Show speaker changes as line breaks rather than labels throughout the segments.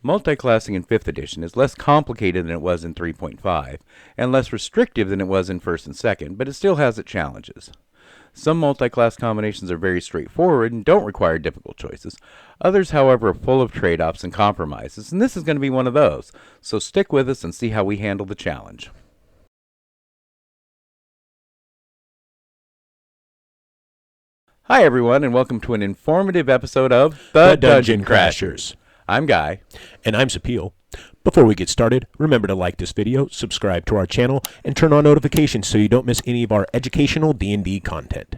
Multiclassing in 5th edition is less complicated than it was in 3.5, and less restrictive than it was in 1st and 2nd, but it still has its challenges. Some multi-class combinations are very straightforward and don't require difficult choices. Others, however, are full of trade-offs and compromises, and this is going to be one of those. So stick with us and see how we handle the challenge. Hi everyone, and welcome to an informative episode of
The Dungeon Crashers.
I'm Guy.
And I'm Sapil. Before we get started, remember to like this video, subscribe to our channel, and turn on notifications so you don't miss any of our educational D&D content.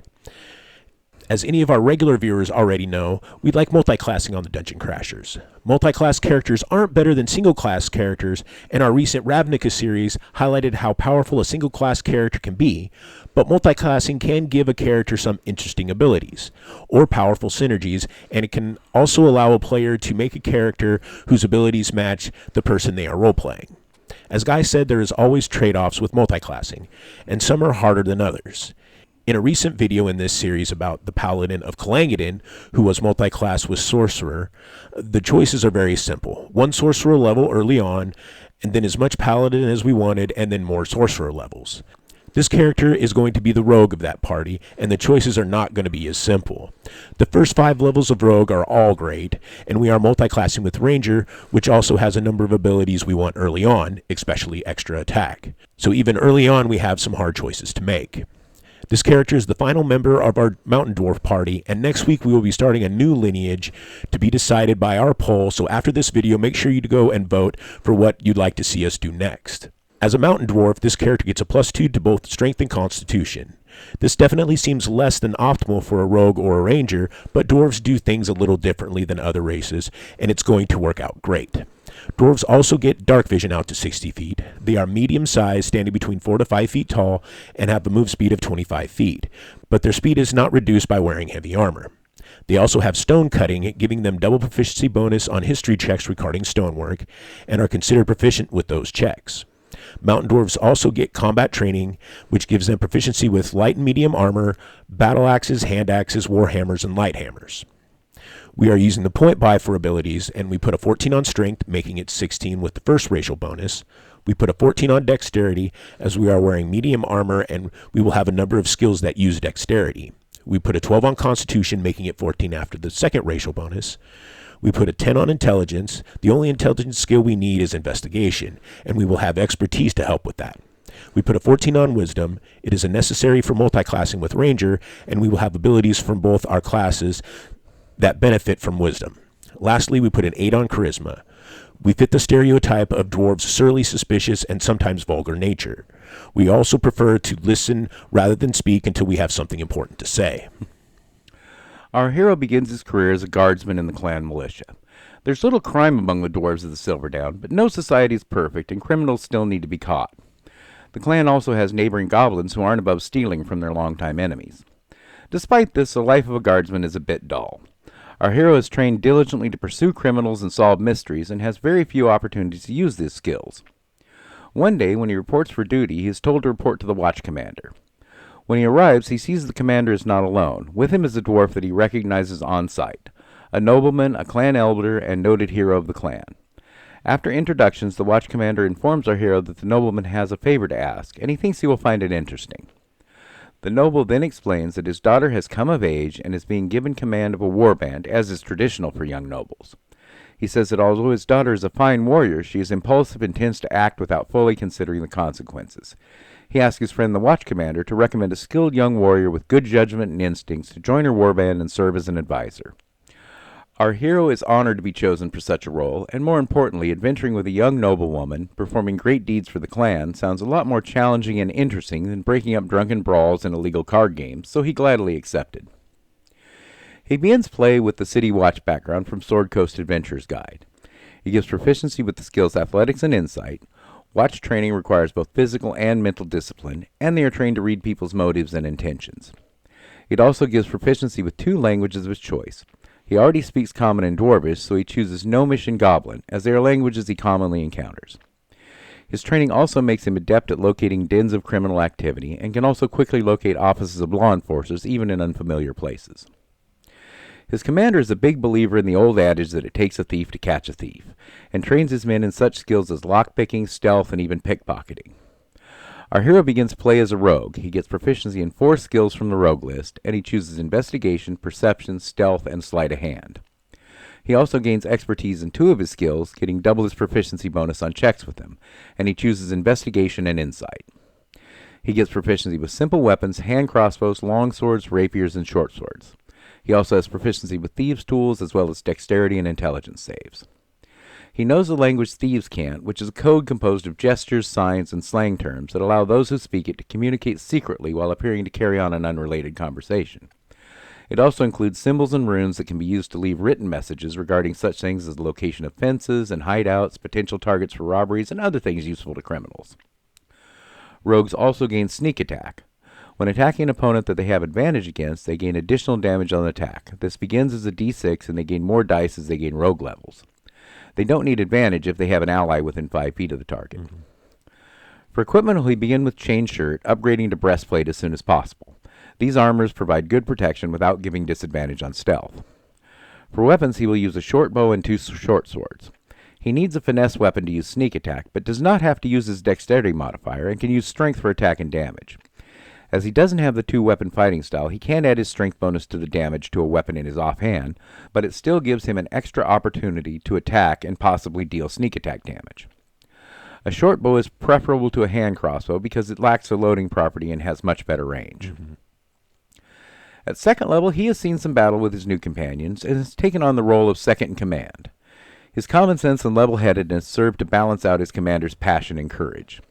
As any of our regular viewers already know, we like multi-classing on the Dungeon Crashers. Multi-class characters aren't better than single-class characters, and our recent Ravnica series highlighted how powerful a single-class character can be, but multi-classing can give a character some interesting abilities, or powerful synergies, and it can also allow a player to make a character whose abilities match the person they are role-playing. As Guy said, there is always trade-offs with multi-classing, and some are harder than others. In a recent video in this series about the Paladin of Calangadin, who was multi-class with Sorcerer, the choices are very simple. One Sorcerer level early on, and then as much Paladin as we wanted, and then more Sorcerer levels. This character is going to be the Rogue of that party, and the choices are not going to be as simple. The first 5 levels of Rogue are all great, and we are multi-classing with Ranger, which also has a number of abilities we want early on, especially extra attack. So even early on we have some hard choices to make. This character is the final member of our Mountain Dwarf party, and next week we will be starting a new lineage to be decided by our poll, so after this video make sure you go and vote for what you'd like to see us do next. As a Mountain Dwarf, this character gets a +2 to both Strength and Constitution. This definitely seems less than optimal for a Rogue or a Ranger, but Dwarves do things a little differently than other races, and it's going to work out great. Dwarves also get dark vision out to 60 feet. They are medium-sized, standing between 4 to 5 feet tall, and have a move speed of 25 feet, but their speed is not reduced by wearing heavy armor. They also have stone cutting, giving them double proficiency bonus on history checks regarding stonework, and are considered proficient with those checks. Mountain Dwarves also get combat training, which gives them proficiency with light and medium armor, battle axes, hand axes, war hammers, and light hammers. We are using the point buy for abilities, and we put a 14 on strength, making it 16 with the first racial bonus. We put a 14 on dexterity, as we are wearing medium armor, and we will have a number of skills that use dexterity. We put a 12 on constitution, making it 14 after the second racial bonus. We put a 10 on intelligence. The only intelligence skill we need is investigation, and we will have expertise to help with that. We put a 14 on wisdom. It is necessary for multi-classing with Ranger, and we will have abilities from both our classes that benefit from wisdom. Lastly, we put an 8 on charisma. We fit the stereotype of dwarves' surly, suspicious, and sometimes vulgar nature. We also prefer to listen rather than speak until we have something important to say.
Our hero begins his career as a guardsman in the clan militia. There's little crime among the dwarves of the Silverdown, but no society is perfect, and criminals still need to be caught. The clan also has neighboring goblins who aren't above stealing from their longtime enemies. Despite this, the life of a guardsman is a bit dull. Our hero is trained diligently to pursue criminals and solve mysteries, and has very few opportunities to use these skills. One day, when he reports for duty, he is told to report to the watch commander. When he arrives, he sees the commander is not alone. With him is a dwarf that he recognizes on sight, a nobleman, a clan elder, and noted hero of the clan. After introductions, the watch commander informs our hero that the nobleman has a favor to ask, and he thinks he will find it interesting. The noble then explains that his daughter has come of age and is being given command of a warband, as is traditional for young nobles. He says that although his daughter is a fine warrior, she is impulsive and tends to act without fully considering the consequences. He asks his friend the watch commander to recommend a skilled young warrior with good judgment and instincts to join her warband and serve as an advisor. Our hero is honored to be chosen for such a role, and more importantly, adventuring with a young noblewoman, performing great deeds for the clan, sounds a lot more challenging and interesting than breaking up drunken brawls and illegal card games, so he gladly accepted. He begins play with the City Watch background from Sword Coast Adventures Guide. He gives proficiency with the skills Athletics and Insight. Watch training requires both physical and mental discipline, and they are trained to read people's motives and intentions. It also gives proficiency with 2 languages of his choice. He already speaks Common and Dwarvish, so he chooses Gnomish and Goblin, as they are languages he commonly encounters. His training also makes him adept at locating dens of criminal activity, and can also quickly locate offices of law enforcers, even in unfamiliar places. His commander is a big believer in the old adage that it takes a thief to catch a thief, and trains his men in such skills as lockpicking, stealth, and even pickpocketing. Our hero begins play as a rogue. He gets proficiency in 4 skills from the rogue list, and he chooses investigation, perception, stealth, and sleight of hand. He also gains expertise in 2 of his skills, getting double his proficiency bonus on checks with them, and he chooses investigation and insight. He gets proficiency with simple weapons, hand crossbows, long swords, rapiers, and short swords. He also has proficiency with thieves' tools as well as dexterity and intelligence saves. He knows the language thieves can't, which is a code composed of gestures, signs, and slang terms that allow those who speak it to communicate secretly while appearing to carry on an unrelated conversation. It also includes symbols and runes that can be used to leave written messages regarding such things as the location of fences and hideouts, potential targets for robberies, and other things useful to criminals. Rogues also gain sneak attack. When attacking an opponent that they have advantage against, they gain additional damage on the attack. This begins as a d6, and they gain more dice as they gain rogue levels. They don't need advantage if they have an ally within 5 feet of the target. For equipment, he'll begin with chain shirt, upgrading to breastplate as soon as possible. These armors provide good protection without giving disadvantage on stealth. For weapons, he will use a short bow and 2 short swords. He needs a finesse weapon to use sneak attack, but does not have to use his dexterity modifier and can use strength for attack and damage. As he doesn't have the 2-weapon fighting style, he can add his strength bonus to the damage to a weapon in his offhand, but it still gives him an extra opportunity to attack and possibly deal sneak attack damage. A short bow is preferable to a hand crossbow because it lacks a loading property and has much better range. At 2nd level, he has seen some battle with his new companions and has taken on the role of second in command. His common sense and level-headedness serve to balance out his commander's passion and courage.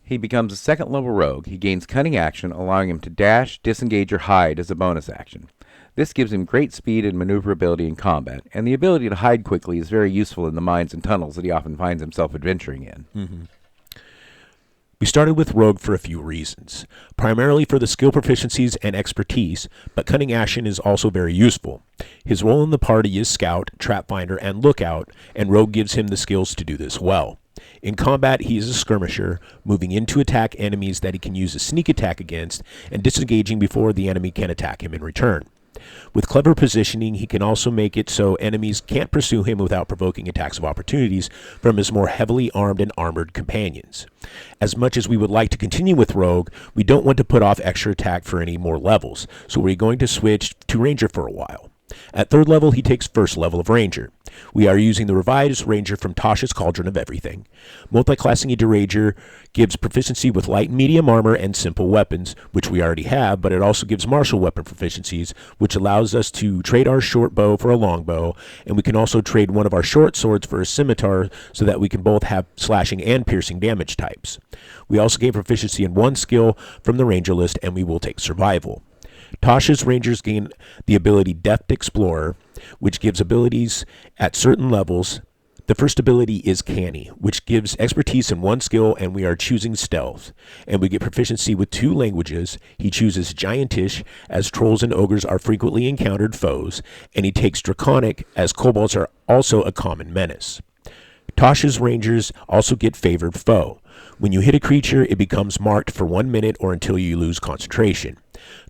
He becomes a 2nd-level rogue. He gains cunning action, allowing him to dash, disengage, or hide as a bonus action. This gives him great speed and maneuverability in combat, and the ability to hide quickly is very useful in the mines and tunnels that he often finds himself adventuring in.
We started with Rogue for a few reasons, primarily for the skill proficiencies and expertise, but cunning action is also very useful. His role in the party is Scout, Trap Finder, and Lookout, and Rogue gives him the skills to do this well. In combat, he is a skirmisher, moving in to attack enemies that he can use a sneak attack against, and disengaging before the enemy can attack him in return. With clever positioning, he can also make it so enemies can't pursue him without provoking attacks of opportunities from his more heavily armed and armored companions. As much as we would like to continue with Rogue, we don't want to put off extra attack for any more levels, so we're going to switch to Ranger for a while. At 3rd level, he takes 1st level of Ranger. We are using the revised Ranger from Tasha's Cauldron of Everything. Multiclassing into Ranger gives proficiency with light and medium armor and simple weapons, which we already have, but it also gives martial weapon proficiencies, which allows us to trade our short bow for a long bow, and we can also trade one of our short swords for a scimitar so that we can both have slashing and piercing damage types. We also gain proficiency in 1 skill from the Ranger list, and we will take Survival. Tasha's Rangers gain the ability Deft Explorer, which gives abilities at certain levels. The first ability is Canny, which gives expertise in 1 skill, and we are choosing Stealth. And we get proficiency with 2 languages. He chooses Giantish, as trolls and ogres are frequently encountered foes, and he takes Draconic, as kobolds are also a common menace. Tasha's Rangers also get Favored Foe. When you hit a creature, it becomes marked for 1 minute or until you lose concentration.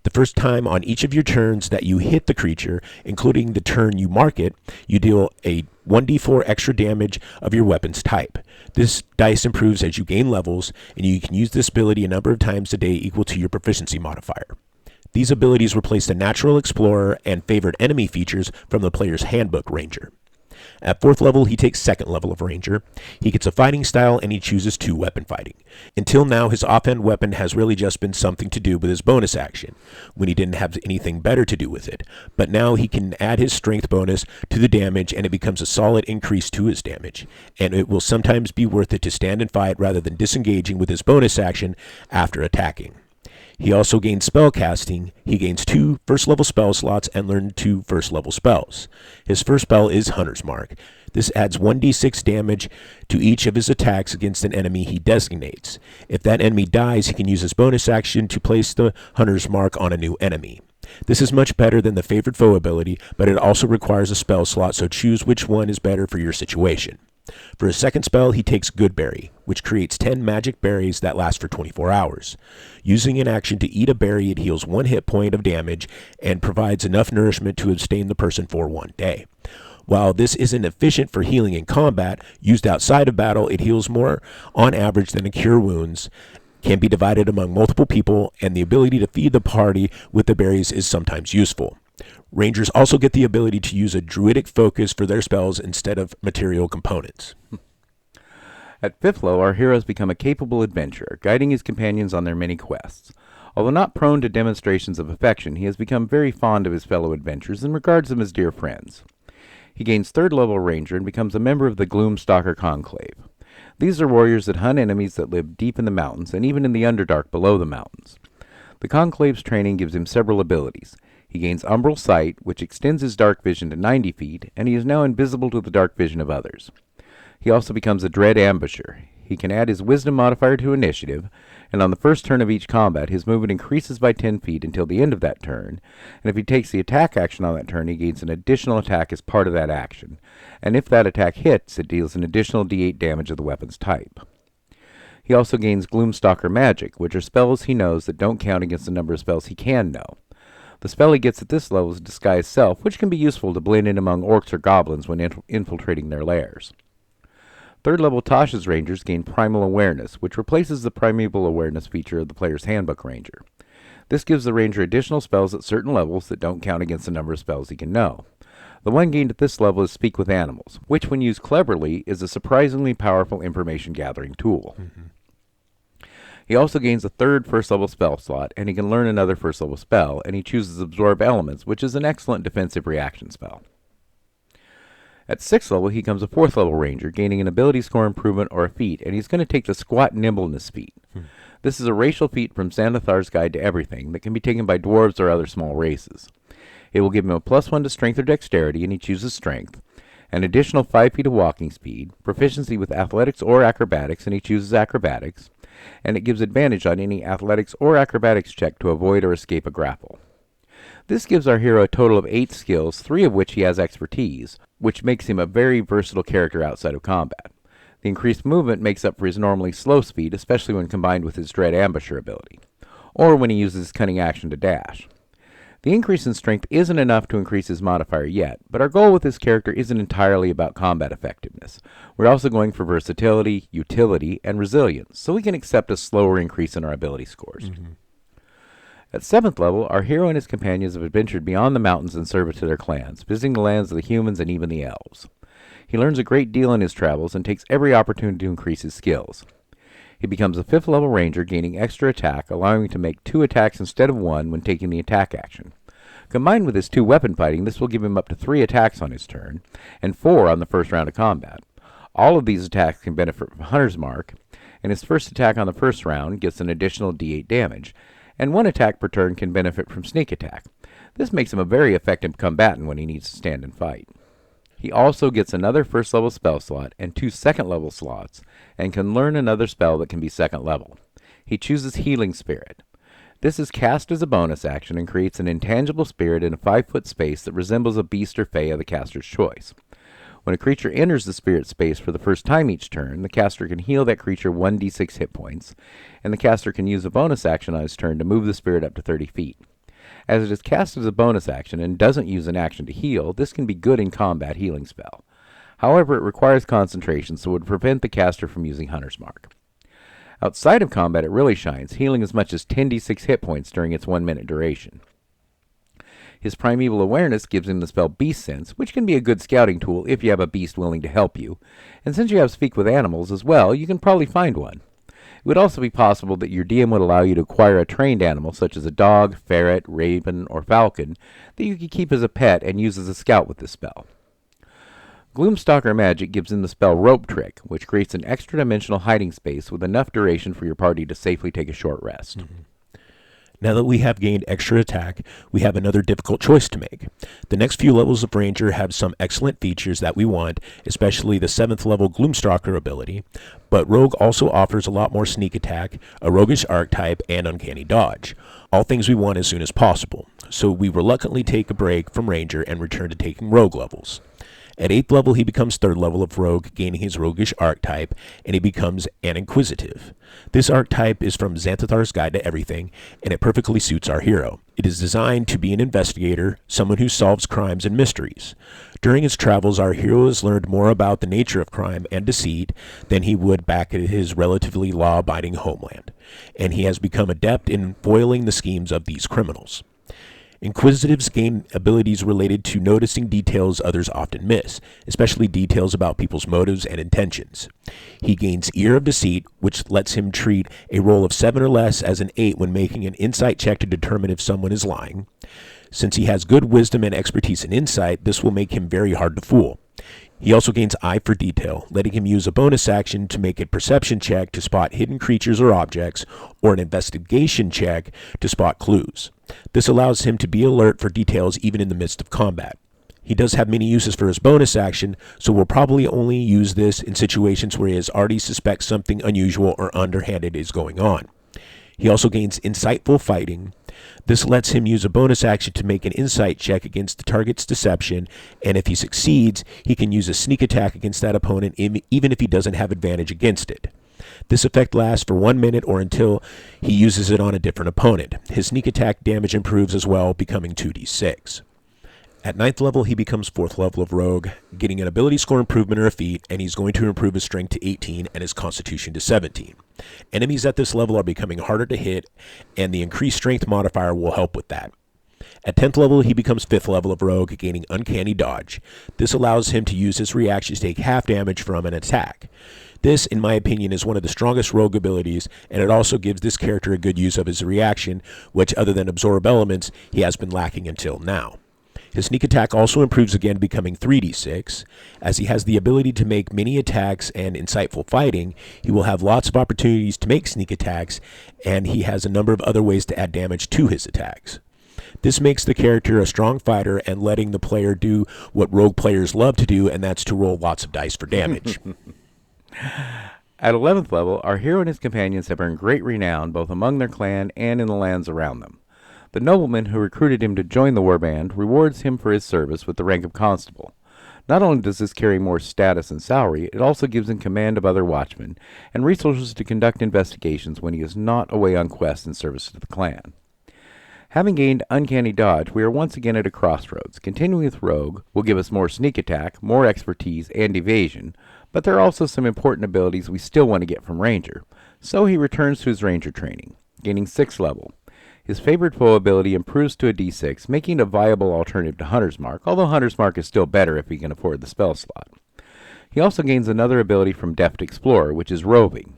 The first time on each of your turns that you hit the creature, including the turn you mark it, you deal a 1d4 extra damage of your weapon's type. This dice improves as you gain levels, and you can use this ability a number of times a day equal to your proficiency modifier. These abilities replace the Natural Explorer and Favored Enemy features from the player's Handbook Ranger. At 4th level, he takes 2nd level of Ranger. He gets a fighting style, and he chooses 2-weapon fighting. Until now, his offhand weapon has really just been something to do with his bonus action, when he didn't have anything better to do with it. But now he can add his strength bonus to the damage, and it becomes a solid increase to his damage. And it will sometimes be worth it to stand and fight rather than disengaging with his bonus action after attacking. He also gains spellcasting. He gains 2 first-level spell slots and learns 2 first-level spells. His first spell is Hunter's Mark. This adds 1d6 damage to each of his attacks against an enemy he designates. If that enemy dies, he can use his bonus action to place the Hunter's Mark on a new enemy. This is much better than the Favored Foe ability, but it also requires a spell slot, so choose which one is better for your situation. For his second spell, he takes Good Berry, which creates 10 magic berries that last for 24 hours. Using an action to eat a berry, it heals 1 hit point of damage and provides enough nourishment to sustain the person for 1 day. While this isn't efficient for healing in combat, used outside of battle, it heals more on average than a Cure Wounds, can be divided among multiple people, and the ability to feed the party with the berries is sometimes useful. Rangers also get the ability to use a druidic focus for their spells instead of material components.
At 5th level, our heroes become a capable adventurer, guiding his companions on their many quests. Although not prone to demonstrations of affection, he has become very fond of his fellow adventurers and regards them as dear friends. He gains 3rd level Ranger and becomes a member of the Gloom Stalker Conclave. These are warriors that hunt enemies that live deep in the mountains and even in the Underdark below the mountains. The Conclave's training gives him several abilities. He gains Umbral Sight, which extends his dark vision to 90 feet, and he is now invisible to the dark vision of others. He also becomes a Dread Ambusher. He can add his Wisdom modifier to Initiative, and on the first turn of each combat, his movement increases by 10 feet until the end of that turn, and if he takes the attack action on that turn, he gains an additional attack as part of that action, and if that attack hits, it deals an additional d8 damage of the weapon's type. He also gains Gloom Stalker Magic, which are spells he knows that don't count against the number of spells he can know. The spell he gets at this level is Disguise Self, which can be useful to blend in among orcs or goblins when infiltrating their lairs. 3rd level Tasha's Rangers gain Primal Awareness, which replaces the Primeval Awareness feature of the player's Handbook Ranger. This gives the Ranger additional spells at certain levels that don't count against the number of spells he can know. The one gained at this level is Speak with Animals, which when used cleverly is a surprisingly powerful information gathering tool. He also gains a 3rd 1st level spell slot, and he can learn another 1st level spell, and he chooses Absorb Elements, which is an excellent defensive reaction spell. At 6th level, he becomes a 4th level Ranger, gaining an ability score improvement or a feat, and he's going to take the Squat Nimbleness feat. This is a racial feat from Xanathar's Guide to Everything that can be taken by dwarves or other small races. It will give him a +1 to Strength or Dexterity, and he chooses Strength, an additional 5 feet of walking speed, proficiency with Athletics or Acrobatics, and he chooses Acrobatics, and it gives advantage on any Athletics or Acrobatics check to avoid or escape a grapple. This gives our hero a total of 8 skills, 3 of which he has expertise, which makes him a very versatile character outside of combat. The increased movement makes up for his normally slow speed, especially when combined with his Dread Ambusher ability, or when he uses his Cunning action to dash. The increase in strength isn't enough to increase his modifier yet, but our goal with this character isn't entirely about combat effectiveness. We're also going for versatility, utility, and resilience, so we can accept a slower increase in our ability scores. At 7th level, our hero and his companions have adventured beyond the mountains in service to their clans, visiting the lands of the humans and even the elves. He learns a great deal in his travels and takes every opportunity to increase his skills. He becomes a 5th level Ranger, gaining extra attack, allowing him to make 2 attacks instead of 1 when taking the attack action. Combined with his 2 weapon fighting, this will give him up to 3 attacks on his turn, and 4 on the first round of combat. All of these attacks can benefit from Hunter's Mark, and his first attack on the first round gets an additional d8 damage, and 1 attack per turn can benefit from Sneak Attack. This makes him a very effective combatant when he needs to stand and fight. He also gets another 1st level spell slot and 2 2nd level slots, and can learn another spell that can be 2nd level. He chooses Healing Spirit. This is cast as a bonus action and creates an intangible spirit in a 5-foot space that resembles a beast or fey of the caster's choice. When a creature enters the spirit space for the first time each turn, the caster can heal that creature 1d6 hit points, and the caster can use a bonus action on his turn to move the spirit up to 30 feet. As it is cast as a bonus action and doesn't use an action to heal, this can be good in combat healing spell. However, it requires concentration, so it would prevent the caster from using Hunter's Mark. Outside of combat, it really shines, healing as much as 10d6 hit points during its 1-minute duration. His Primeval Awareness gives him the spell Beast Sense, which can be a good scouting tool if you have a beast willing to help you, and since you have Speak with Animals as well, you can probably find one. It would also be possible that your DM would allow you to acquire a trained animal, such as a dog, ferret, raven, or falcon, that you could keep as a pet and use as a scout with this spell. Gloom Stalker Magic gives him the spell Rope Trick, which creates an extra-dimensional hiding space with enough duration for your party to safely take a short rest.
Now that we have gained extra attack, we have another difficult choice to make. The next few levels of Ranger have some excellent features that we want, especially the 7th level Gloom Stalker ability, but Rogue also offers a lot more sneak attack, a roguish archetype, and uncanny dodge. All things we want as soon as possible, so we reluctantly take a break from Ranger and return to taking Rogue levels. At 8th level, he becomes 3rd level of Rogue, gaining his Roguish archetype, and he becomes an Inquisitive. This archetype is from Xanthathar's Guide to Everything, and it perfectly suits our hero. It is designed to be an investigator, someone who solves crimes and mysteries. During his travels, our hero has learned more about the nature of crime and deceit than he would back at his relatively law-abiding homeland, and he has become adept in foiling the schemes of these criminals. Inquisitives gain abilities related to noticing details others often miss, especially details about people's motives and intentions. He gains Ear of Deceit, which lets him treat a roll of 7 or less as an 8 when making an insight check to determine if someone is lying. Since he has good wisdom and expertise in insight, this will make him very hard to fool. He also gains Eye for Detail, letting him use a bonus action to make a perception check to spot hidden creatures or objects, or an investigation check to spot clues. This allows him to be alert for details even in the midst of combat. He does have many uses for his bonus action, so we'll probably only use this in situations where he has already suspects something unusual or underhanded is going on. He also gains Insightful Fighting. This lets him use a bonus action to make an insight check against the target's deception, and if he succeeds, he can use a sneak attack against that opponent even if he doesn't have advantage against it. This effect lasts for 1 minute or until he uses it on a different opponent. His sneak attack damage improves as well, becoming 2d6. At 9th level, he becomes 4th level of Rogue, getting an ability score improvement or a feat, and he's going to improve his strength to 18 and his constitution to 17. Enemies at this level are becoming harder to hit, and the increased strength modifier will help with that. At 10th level, he becomes 5th level of Rogue, gaining Uncanny Dodge. This allows him to use his reaction to take half damage from an attack. This, in my opinion, is one of the strongest Rogue abilities, and it also gives this character a good use of his reaction, which, other than Absorb Elements, he has been lacking until now. His sneak attack also improves again, becoming 3d6. As he has the ability to make many attacks and insightful fighting, he will have lots of opportunities to make sneak attacks, and he has a number of other ways to add damage to his attacks. This makes the character a strong fighter and letting the player do what rogue players love to do, and that's to roll lots of dice for damage.
At 11th level, our hero and his companions have earned great renown both among their clan and in the lands around them. The nobleman who recruited him to join the warband rewards him for his service with the rank of constable. Not only does this carry more status and salary, it also gives him command of other watchmen and resources to conduct investigations when he is not away on quest in service to the clan. Having gained Uncanny Dodge, we are once again at a crossroads. Continuing with Rogue will give us more sneak attack, more expertise, and evasion, but there are also some important abilities we still want to get from Ranger. So he returns to his Ranger training, gaining 6th level. His favorite foe ability improves to a d6, making it a viable alternative to Hunter's Mark, although Hunter's Mark is still better if he can afford the spell slot. He also gains another ability from Deft Explorer, which is roving.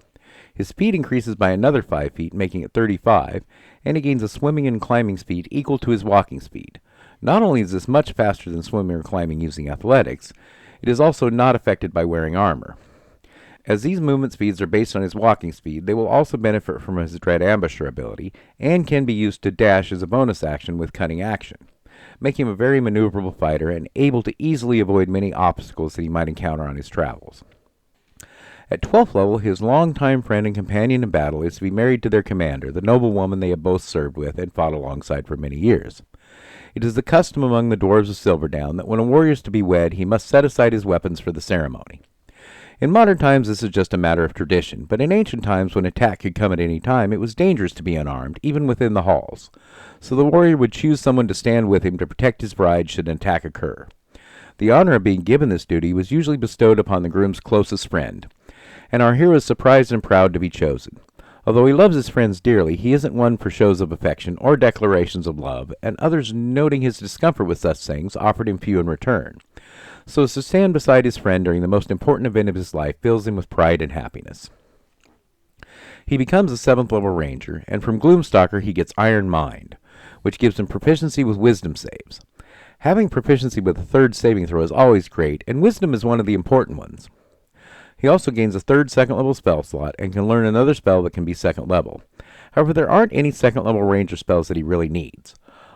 His speed increases by another 5 feet, making it 35, and he gains a swimming and climbing speed equal to his walking speed. Not only is this much faster than swimming or climbing using athletics, it is also not affected by wearing armor. As these movement speeds are based on his walking speed, they will also benefit from his Dread Ambusher ability, and can be used to dash as a bonus action with Cunning Action, making him a very maneuverable fighter and able to easily avoid many obstacles that he might encounter on his travels. At 12th level, his longtime friend and companion in battle is to be married to their commander, the noblewoman they have both served with and fought alongside for many years. It is the custom among the dwarves of Silverdown that when a warrior is to be wed, he must set aside his weapons for the ceremony. In modern times, this is just a matter of tradition, but in ancient times, when attack could come at any time, it was dangerous to be unarmed, even within the halls. So the warrior would choose someone to stand with him to protect his bride should an attack occur. The honor of being given this duty was usually bestowed upon the groom's closest friend, and our hero is surprised and proud to be chosen. Although he loves his friends dearly, he isn't one for shows of affection or declarations of love, and others, noting his discomfort with such things, offered him few in return. So to stand beside his friend during the most important event of his life fills him with pride and happiness. He becomes a 7th level ranger, and from Gloom Stalker he gets Iron Mind, which gives him proficiency with wisdom saves. Having proficiency with a 3rd saving throw is always great, and wisdom is one of the important ones. He also gains a 3rd 2nd level spell slot and can learn another spell that can be 2nd level. However, there aren't any 2nd level ranger spells that he really needs.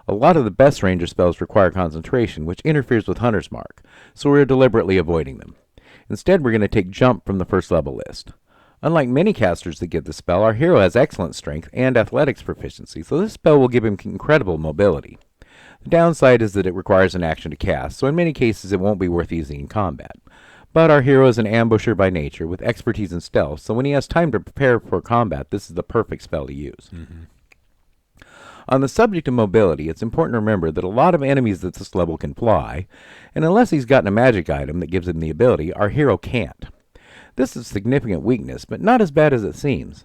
A lot of the best ranger spells require concentration, which interferes with Hunter's Mark, so we're deliberately avoiding them. Instead, we're going to take Jump from the 1st level list. Unlike many casters that get the spell, our hero has excellent strength and athletics proficiency, so this spell will give him incredible mobility. The downside is that it requires an action to cast, so in many cases it won't be worth using in combat. But our hero is an ambusher by nature, with expertise in stealth, so when he has time to prepare for combat, this is the perfect spell to use. On the subject of mobility, it's important to remember that a lot of enemies at this level can fly, and unless he's gotten a magic item that gives him the ability, our hero can't. This is a significant weakness, but not as bad as it seems.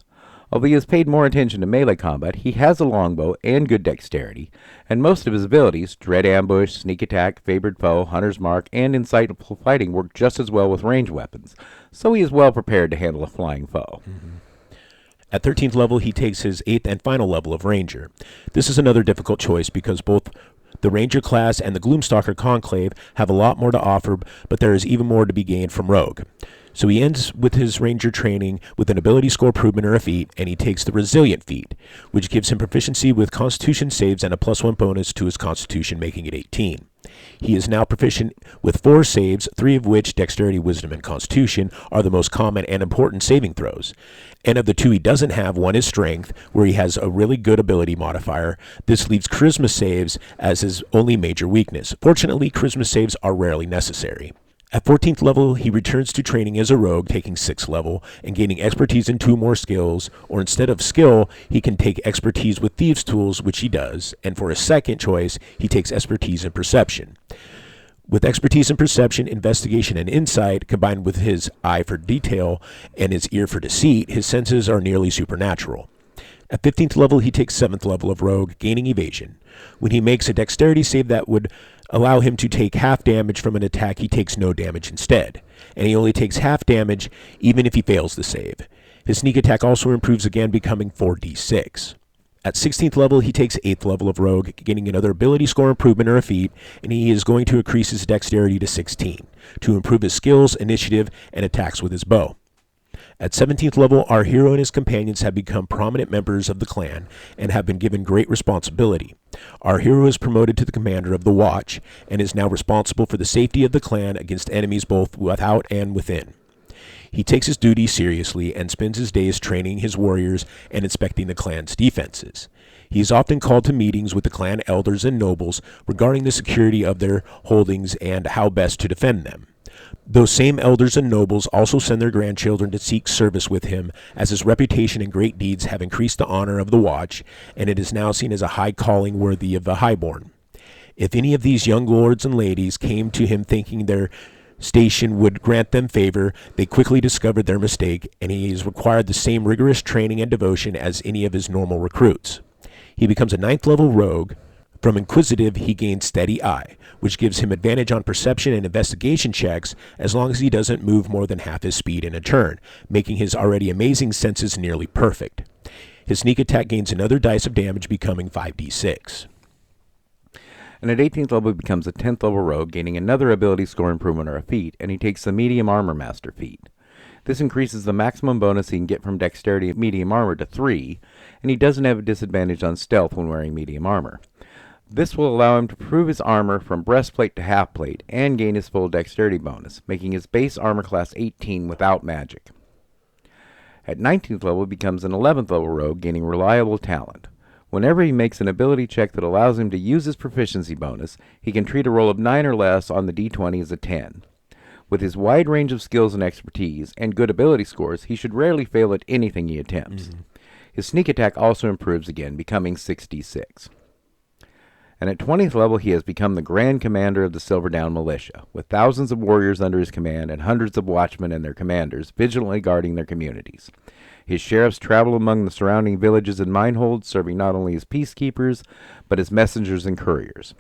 Although he has paid more attention to melee combat, he has a longbow and good dexterity, and most of his abilities, Dread Ambush, Sneak Attack, Favored Foe, Hunter's Mark, and Insightful Fighting, work just as well with ranged weapons, so he is well prepared to handle a flying foe.
At 13th level, he takes his 8th and final level of Ranger. This is another difficult choice because both the Ranger class and the Gloom Stalker Conclave have a lot more to offer, but there is even more to be gained from Rogue. So he ends with his Ranger training with an ability score improvement or a feat, and he takes the Resilient feat, which gives him proficiency with Constitution saves and a +1 bonus to his Constitution, making it 18. He is now proficient with 4 saves, 3 of which, Dexterity, Wisdom, and Constitution, are the most common and important saving throws. And of the 2 he doesn't have, one is Strength, where he has a really good ability modifier. This leaves Charisma saves as his only major weakness. Fortunately, Charisma saves are rarely necessary. At 14th level, he returns to training as a rogue, taking 6th level, and gaining expertise in 2 more skills, or instead of skill, he can take expertise with Thieves' Tools, which he does, and for his second choice, he takes expertise in Perception. With expertise in Perception, Investigation, and Insight, combined with his eye for detail and his ear for deceit, his senses are nearly supernatural. At 15th level, he takes 7th level of Rogue, gaining Evasion. When he makes a Dexterity save that would allow him to take half damage from an attack, he takes no damage instead. And he only takes half damage even if he fails the save. His Sneak Attack also improves again, becoming 4d6. At 16th level, he takes 8th level of Rogue, gaining another ability score improvement or a feat, and he is going to increase his Dexterity to 16, to improve his skills, initiative, and attacks with his bow. At 17th level, our hero and his companions have become prominent members of the clan and have been given great responsibility. Our hero is promoted to the commander of the Watch and is now responsible for the safety of the clan against enemies both without and within. He takes his duty seriously and spends his days training his warriors and inspecting the clan's defenses. He is often called to meetings with the clan elders and nobles regarding the security of their holdings and how best to defend them. Those same elders and nobles also send their grandchildren to seek service with him, as his reputation and great deeds have increased the honor of the Watch, and it is now seen as a high calling worthy of the highborn. If any of these young lords and ladies came to him thinking their station would grant them favor, they quickly discovered their mistake, and he has required the same rigorous training and devotion as any of his normal recruits. He becomes a 9th level rogue. From Inquisitive, he gains Steady Eye, which gives him advantage on perception and investigation checks as long as he doesn't move more than half his speed in a turn, making his already amazing senses nearly perfect. His Sneak Attack gains another dice of damage, becoming 5d6.
And at 18th level, he becomes a 10th level rogue, gaining another ability score improvement or a feat, and he takes the Medium Armor Master feat. This increases the maximum bonus he can get from Dexterity of Medium Armor to 3, and he doesn't have a disadvantage on Stealth when wearing Medium Armor. This will allow him to improve his armor from breastplate to half-plate and gain his full dexterity bonus, making his base armor class 18 without magic. At 19th level, he becomes an 11th level rogue, gaining Reliable Talent. Whenever he makes an ability check that allows him to use his proficiency bonus, he can treat a roll of 9 or less on the d20 as a 10. With his wide range of skills and expertise, and good ability scores, he should rarely fail at anything he attempts. His Sneak Attack also improves again, becoming 6d6. And at 20th level, he has become the Grand Commander of the Silverdown Militia, with thousands of warriors under his command and hundreds of watchmen and their commanders vigilantly guarding their communities. His sheriffs travel among the surrounding villages and mineholds, serving not only as peacekeepers, but as messengers and couriers.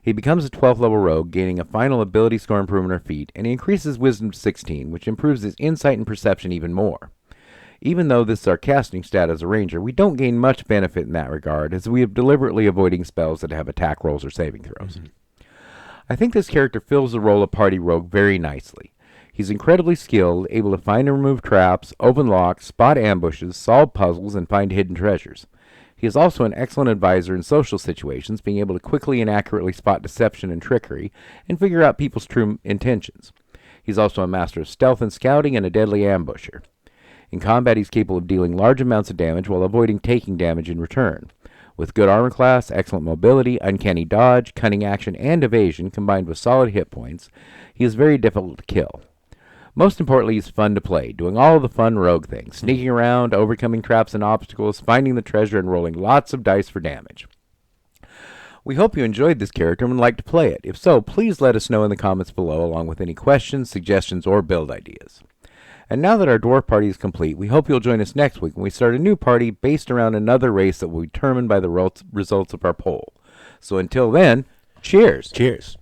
He becomes a 12th level rogue, gaining a final ability score improvement or feat, and he increases Wisdom to 16, which improves his insight and perception even more. Even though this is our casting stat as a ranger, we don't gain much benefit in that regard, as we are deliberately avoiding spells that have attack rolls or saving throws. I think this character fills the role of party rogue very nicely. He's incredibly skilled, able to find and remove traps, open locks, spot ambushes, solve puzzles, and find hidden treasures. He is also an excellent advisor in social situations, being able to quickly and accurately spot deception and trickery, and figure out people's true intentions. He's also a master of stealth and scouting and a deadly ambusher. In combat, he's capable of dealing large amounts of damage while avoiding taking damage in return. With good armor class, excellent mobility, uncanny dodge, cunning action, and evasion combined with solid hit points, he is very difficult to kill. Most importantly, he's fun to play, doing all of the fun rogue things, sneaking around, overcoming traps and obstacles, finding the treasure, and rolling lots of dice for damage. We hope you enjoyed this character and would like to play it. If so, please let us know in the comments below, along with any questions, suggestions, or build ideas. And now that our dwarf party is complete, we hope you'll join us next week when we start a new party based around another race that will be determined by the results of our poll. So until then, cheers!
Cheers.